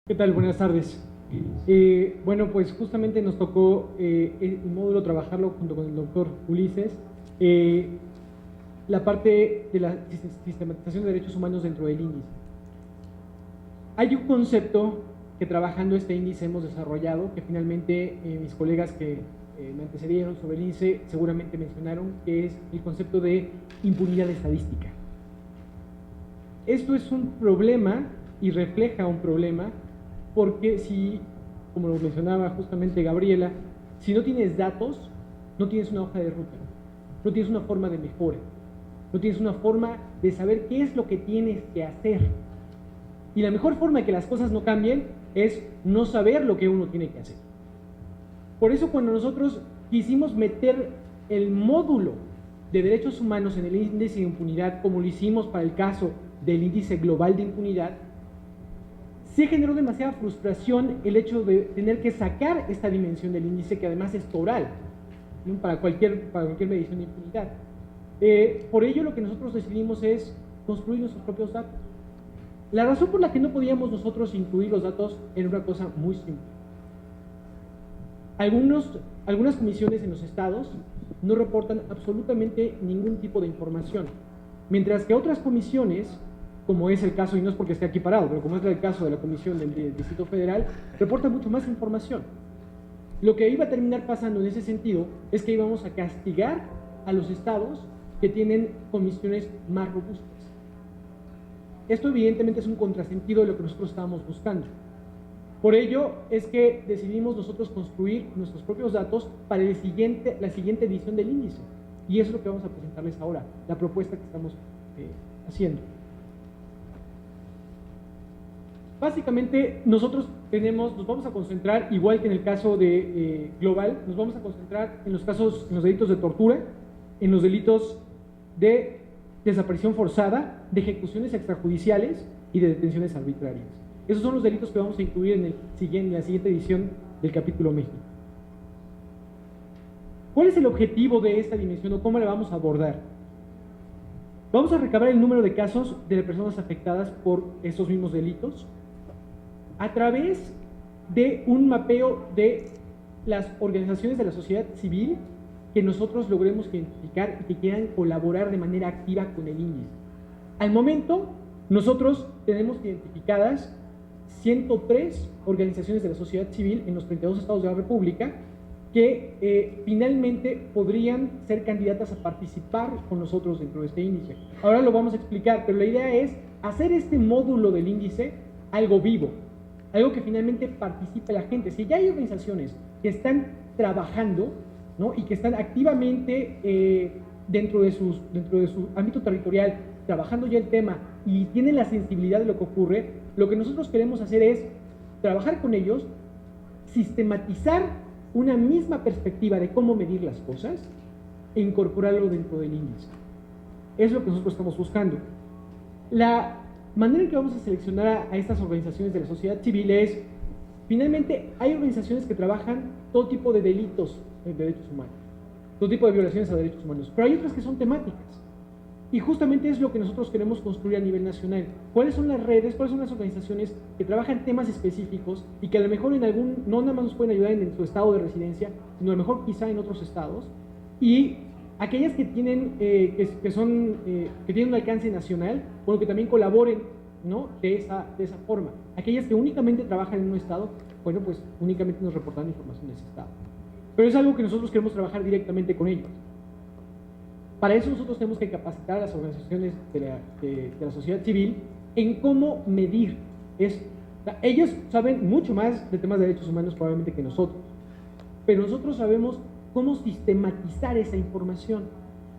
¿Qué tal? Buenas tardes. Bueno, pues justamente nos tocó el módulo trabajarlo junto con el doctor Ulises, eh, la parte de la sistematización de derechos humanos dentro del índice. Hay un concepto que trabajando este índice hemos desarrollado, que finalmente mis colegas que me antecedieron sobre el índice seguramente mencionaron, que es el concepto de impunidad estadística. Esto es un problema y refleja un problema porque si, como lo mencionaba justamente Gabriela, si no tienes datos, no tienes una hoja de ruta, no tienes una forma de mejora, no tienes una forma de saber qué es lo que tienes que hacer. Y la mejor forma de que las cosas no cambien es no saber lo que uno tiene que hacer. Por eso cuando nosotros quisimos meter el módulo de derechos humanos en el índice de impunidad, como lo hicimos para el caso del índice global de impunidad, se generó demasiada frustración el hecho de tener que sacar esta dimensión del índice, que además es toral, ¿no? para cualquier medición de impunidad. Por ello lo que nosotros decidimos es construir nuestros propios datos. La razón por la que no podíamos nosotros incluir los datos era una cosa muy simple. Algunas comisiones en los estados no reportan absolutamente ningún tipo de información, mientras que otras comisiones, como es el caso, y no es porque esté aquí parado, pero como es el caso de la Comisión del Distrito Federal, reporta mucho más información. Lo que iba a terminar pasando en ese sentido es que íbamos a castigar a los estados que tienen comisiones más robustas. Esto evidentemente es un contrasentido de lo que nosotros estábamos buscando. Por ello es que decidimos nosotros construir nuestros propios datos para la siguiente edición del índice. Y eso es lo que vamos a presentarles ahora, la propuesta que estamos haciendo. Básicamente, nosotros nos vamos a concentrar, igual que en el caso de Global, nos vamos a concentrar en los delitos de tortura, en los delitos de desaparición forzada, de ejecuciones extrajudiciales y de detenciones arbitrarias. Esos son los delitos que vamos a incluir en la siguiente edición del capítulo México. ¿Cuál es el objetivo de esta dimensión o cómo la vamos a abordar? Vamos a recabar el número de casos de personas afectadas por estos mismos delitos a través de un mapeo de las organizaciones de la sociedad civil que nosotros logremos identificar y que quieran colaborar de manera activa con el índice. Al momento, nosotros tenemos identificadas 103 organizaciones de la sociedad civil en los 32 estados de la República que finalmente podrían ser candidatas a participar con nosotros dentro de este índice. Ahora lo vamos a explicar, pero la idea es hacer este módulo del índice algo vivo, algo que finalmente participe la gente. Si ya hay organizaciones que están trabajando, ¿no? y que están activamente dentro de su ámbito territorial trabajando ya el tema y tienen la sensibilidad de lo que ocurre, lo que nosotros queremos hacer es trabajar con ellos, sistematizar una misma perspectiva de cómo medir las cosas e incorporarlo dentro del índice. Es lo que nosotros estamos buscando. La manera en que vamos a seleccionar a estas organizaciones de la sociedad civil es, finalmente, hay organizaciones que trabajan todo tipo de delitos de derechos humanos, todo tipo de violaciones a derechos humanos, pero hay otras que son temáticas. Y justamente es lo que nosotros queremos construir a nivel nacional. ¿Cuáles son las redes, cuáles son las organizaciones que trabajan temas específicos y que a lo mejor no nada más nos pueden ayudar en su estado de residencia, sino a lo mejor quizá en otros estados? Y aquellas que tienen, que tienen un alcance nacional, bueno, que también colaboren, ¿no? de esa forma. Aquellas que únicamente trabajan en un estado, bueno, pues únicamente nos reportan información de ese estado. Pero es algo que nosotros queremos trabajar directamente con ellos. Para eso nosotros tenemos que capacitar a las organizaciones de la sociedad civil en cómo medir eso. O sea, ellos saben mucho más de temas de derechos humanos probablemente que nosotros, pero nosotros sabemos cómo sistematizar esa información.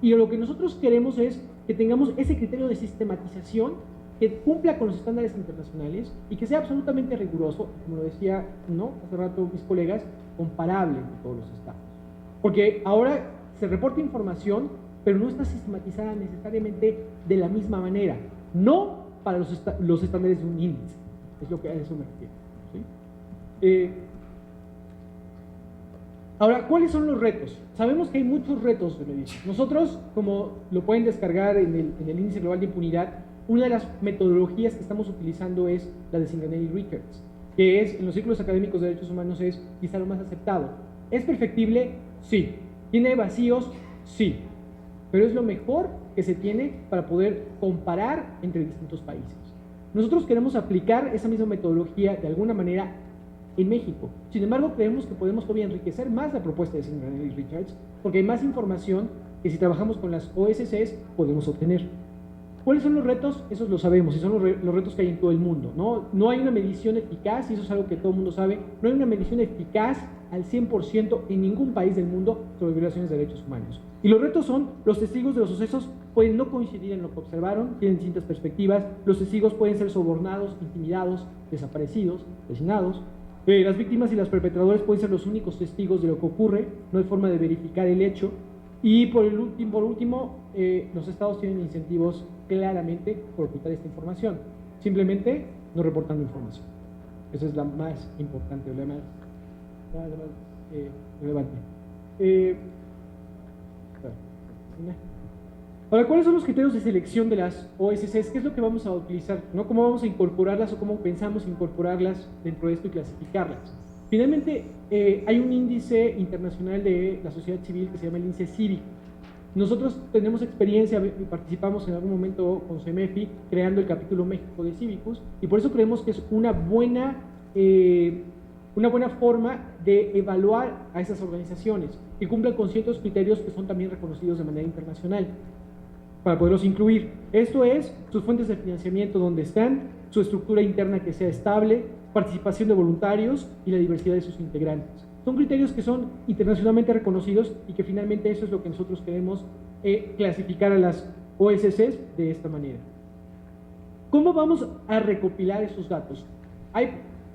Y lo que nosotros queremos es que tengamos ese criterio de sistematización que cumpla con los estándares internacionales y que sea absolutamente riguroso, como lo decía, ¿no? hace rato mis colegas, comparable en todos los estados. Porque ahora se reporta información, pero no está sistematizada necesariamente de la misma manera, no para los estándares de un índice, es lo que a eso me refiero. ¿Sí? Ahora, ¿cuáles son los retos? Sabemos que hay muchos retos en el índice. Nosotros, como lo pueden descargar en el índice global de impunidad, una de las metodologías que estamos utilizando es la de Cinganelli-Ricketts, que es en los círculos académicos de derechos humanos es quizá lo más aceptado. ¿Es perfectible? Sí. ¿Tiene vacíos? Sí. Pero es lo mejor que se tiene para poder comparar entre distintos países. Nosotros queremos aplicar esa misma metodología de alguna manera en México. Sin embargo, creemos que podemos todavía enriquecer más la propuesta de señor Annelies Richards, porque hay más información que si trabajamos con las OSCs podemos obtener. ¿Cuáles son los retos? Esos lo sabemos, y son los retos que hay en todo el mundo, ¿no? No hay una medición eficaz, y eso es algo que todo el mundo sabe, no hay una medición eficaz al 100% en ningún país del mundo sobre violaciones de derechos humanos. Y los retos son, los testigos de los sucesos pueden no coincidir en lo que observaron, tienen distintas perspectivas, los testigos pueden ser sobornados, intimidados, desaparecidos, asesinados, las víctimas y los perpetradores pueden ser los únicos testigos de lo que ocurre, no hay forma de verificar el hecho, y por último, los estados tienen incentivos claramente por ocultar esta información, simplemente no reportando información. Esa es la más importante, la más relevante. Ahora, ¿cuáles son los criterios de selección de las OSCs? ¿Qué es lo que vamos a utilizar? ¿No? ¿Cómo vamos a incorporarlas o cómo pensamos incorporarlas dentro de esto y clasificarlas? Finalmente, hay un índice internacional de la sociedad civil que se llama el índice Cívico. Nosotros tenemos experiencia, participamos en algún momento con CEMEFI creando el capítulo México de Cívicus, y por eso creemos que es una buena forma de evaluar a esas organizaciones que cumplen con ciertos criterios que son también reconocidos de manera internacional para poderlos incluir. Esto es sus fuentes de financiamiento, donde están, su estructura interna que sea estable, participación de voluntarios y la diversidad de sus integrantes. Son criterios que son internacionalmente reconocidos y que finalmente eso es lo que nosotros queremos clasificar a las OSCs de esta manera. ¿Cómo vamos a recopilar esos datos?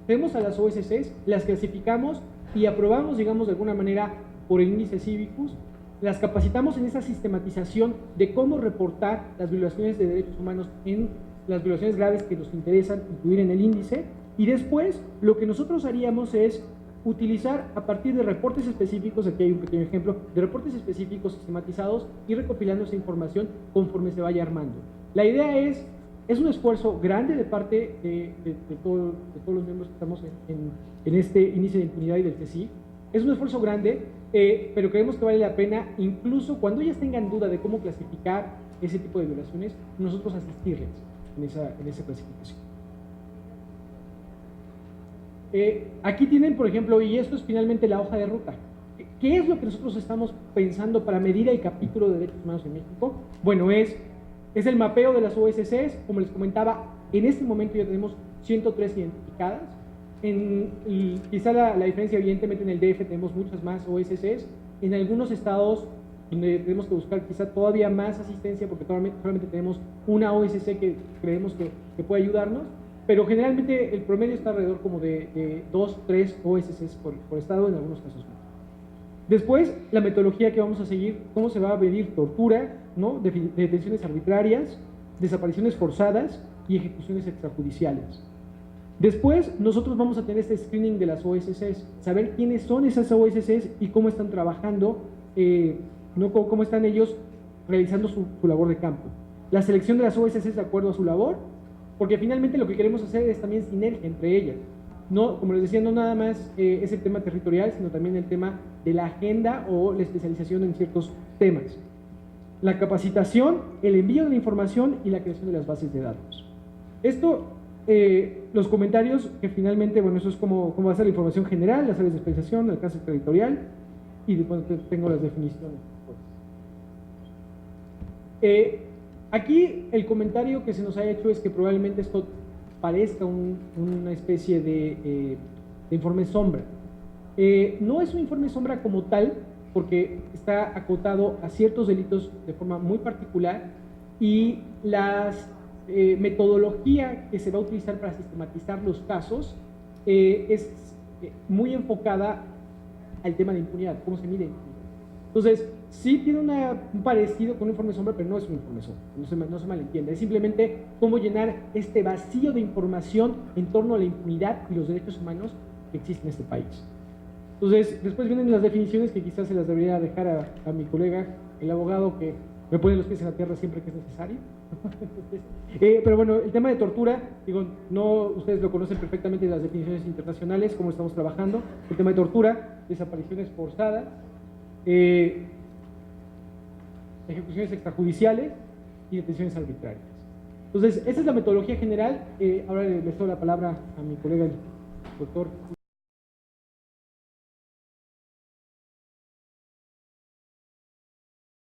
Tenemos a las OSCs, las clasificamos y aprobamos, digamos, de alguna manera por el índice Cívicus, las capacitamos en esa sistematización de cómo reportar las violaciones de derechos humanos en las violaciones graves que nos interesan incluir en el índice, y después lo que nosotros haríamos es utilizar a partir de reportes específicos, aquí hay un pequeño ejemplo, de reportes específicos sistematizados y recopilando esa información conforme se vaya armando. La idea es un esfuerzo grande de parte de todos los miembros que estamos en este índice de impunidad y del CSIC. Es un esfuerzo grande, pero creemos que vale la pena, incluso cuando ellas tengan duda de cómo clasificar ese tipo de violaciones, nosotros asistirles en esa clasificación. Aquí tienen, por ejemplo, y esto es finalmente la hoja de ruta. ¿Qué es lo que nosotros estamos pensando para medir el capítulo de derechos humanos en México? Bueno, es el mapeo de las OSCs. Como les comentaba, en este momento ya tenemos 103 identificadas. Quizá la diferencia, evidentemente, en el DF tenemos muchas más OSCs. En algunos estados donde tenemos que buscar quizá todavía más asistencia, porque solamente tenemos una OSC que creemos que puede ayudarnos, pero generalmente el promedio está alrededor como de 2, 3 OSCs por estado, en algunos casos más. Después, la metodología que vamos a seguir, cómo se va a medir tortura, ¿no? Detenciones arbitrarias, desapariciones forzadas y ejecuciones extrajudiciales. Después, nosotros vamos a tener este screening de las OSCs, saber quiénes son esas OSCs y cómo están trabajando, ¿no? Cómo están ellos realizando su labor de campo. La selección de las OSCs de acuerdo a su labor, porque finalmente lo que queremos hacer es también sinergia entre ellas. No, como les decía, no nada más es el tema territorial, sino también el tema de la agenda o la especialización en ciertos temas. La capacitación, el envío de la información y la creación de las bases de datos. Esto, los comentarios que finalmente, bueno, eso es cómo va a ser la información general, las áreas de especialización, el alcance territorial, y después tengo las definiciones. Aquí el comentario que se nos ha hecho es que probablemente esto parezca una especie de informe sombra. No es un informe sombra como tal, porque está acotado a ciertos delitos de forma muy particular, y la metodología que se va a utilizar para sistematizar los casos es muy enfocada al tema de impunidad, cómo se mide impunidad. Entonces, sí tiene un parecido con un informe sombra, pero no es un informe sombra, no se malentiende, es simplemente cómo llenar este vacío de información en torno a la impunidad y los derechos humanos que existen en este país. Entonces, después vienen las definiciones que quizás se las debería dejar a mi colega, el abogado, que me ponen los pies en la tierra siempre que es necesario. Pero bueno, el tema de tortura, digo, no, ustedes lo conocen perfectamente, las definiciones internacionales, cómo estamos trabajando. El tema de tortura, desapariciones forzadas, ejecuciones extrajudiciales y detenciones arbitrarias. Entonces, esa es la metodología general. Ahora le cedo la palabra a mi colega, el doctor